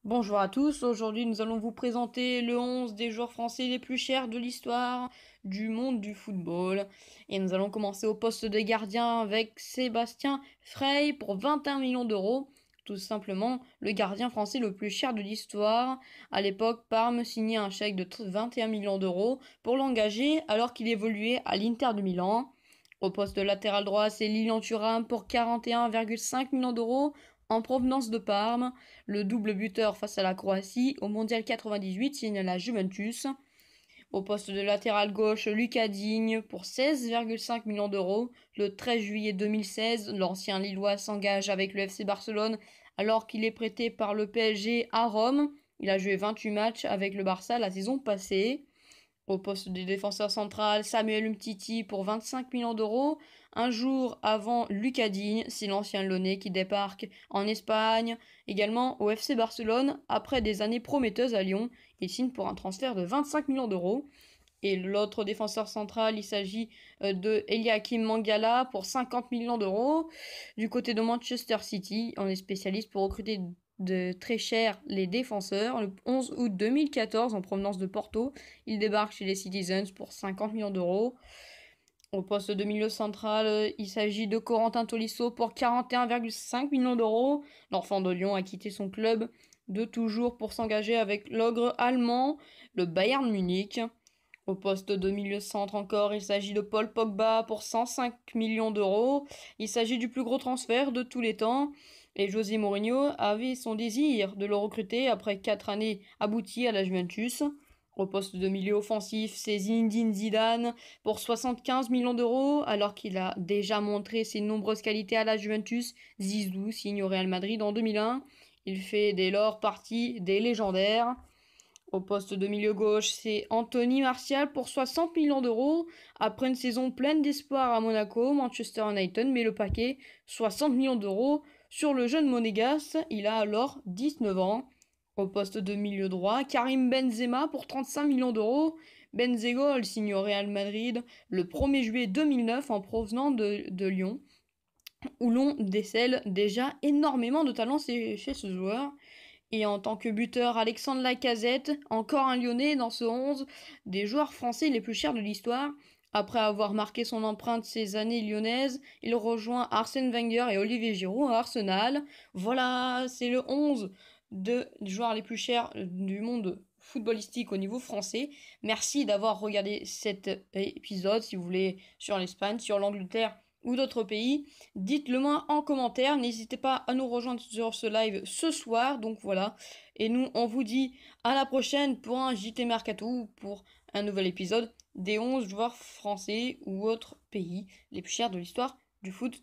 Bonjour à tous, aujourd'hui nous allons vous présenter le 11 des joueurs français les plus chers de l'histoire du monde du football. Et nous allons commencer au poste de gardien avec Sébastien Frey pour 21 millions d'euros. Tout simplement le gardien français le plus cher de l'histoire. À l'époque, Parme signait un chèque de 21 millions d'euros pour l'engager alors qu'il évoluait à l'Inter de Milan. Au poste de latéral droit, c'est Lilian Thuram pour 41,5 millions d'euros en provenance de Parme. Le double buteur face à la Croatie au Mondial 98 signe la Juventus. Au poste de latéral gauche, Lucas Digne pour 16,5 millions d'euros. Le 13 juillet 2016, l'ancien Lillois s'engage avec le FC Barcelone alors qu'il est prêté par le PSG à Rome. Il a joué 28 matchs avec le Barça la saison passée. Au poste de défenseur central, Samuel Umtiti pour 25 millions d'euros. Un jour avant Lucas Digne, c'est l'ancien Lyonnais qui débarque en Espagne, également au FC Barcelone. Après des années prometteuses à Lyon, il signe pour un transfert de 25 millions d'euros. Et l'autre défenseur central, il s'agit de Eliakim Mangala pour 50 millions d'euros. Du côté de Manchester City, on est spécialiste pour recruter de très cher les défenseurs. Le 11 août 2014, en provenance de Porto, il débarque chez les Citizens pour 50 millions d'euros. Au poste de milieu central, il s'agit de Corentin Tolisso pour 41,5 millions d'euros. L'enfant de Lyon a quitté son club de toujours pour s'engager avec l'ogre allemand, le Bayern Munich. Au poste de milieu centre encore, il s'agit de Paul Pogba pour 105 millions d'euros. Il s'agit du plus gros transfert de tous les temps. Et José Mourinho avait son désir de le recruter après 4 années abouties à la Juventus. Au poste de milieu offensif, c'est Zinedine Zidane pour 75 millions d'euros, alors qu'il a déjà montré ses nombreuses qualités à la Juventus. Zizou signe au Real Madrid en 2001. Il fait dès lors partie des légendaires. Au poste de milieu gauche, c'est Anthony Martial pour 60 millions d'euros. Après une saison pleine d'espoir à Monaco, Manchester United met le paquet 60 millions d'euros sur le jeune monégasque. Il a alors 19 ans. Au poste de milieu droit, Karim Benzema pour 35 millions d'euros. Benzegol signe au Real Madrid le 1er juillet 2009 en provenant de Lyon, où l'on décèle déjà énormément de talent chez ce joueur. Et en tant que buteur, Alexandre Lacazette, encore un Lyonnais dans ce 11 des joueurs français les plus chers de l'histoire. Après avoir marqué son empreinte ces années lyonnaises, il rejoint Arsène Wenger et Olivier Giroud à Arsenal. Voilà, c'est le 11 des joueurs les plus chers du monde footballistique au niveau français. Merci d'avoir regardé cet épisode. Si vous voulez sur l'Espagne, sur l'Angleterre ou d'autres pays, dites-le moi en commentaire. N'hésitez pas à nous rejoindre sur ce live ce soir. Donc voilà. Et nous, on vous dit à la prochaine pour un JT Mercato ou pour un nouvel épisode des 11 joueurs français ou autres pays les plus chers de l'histoire du foot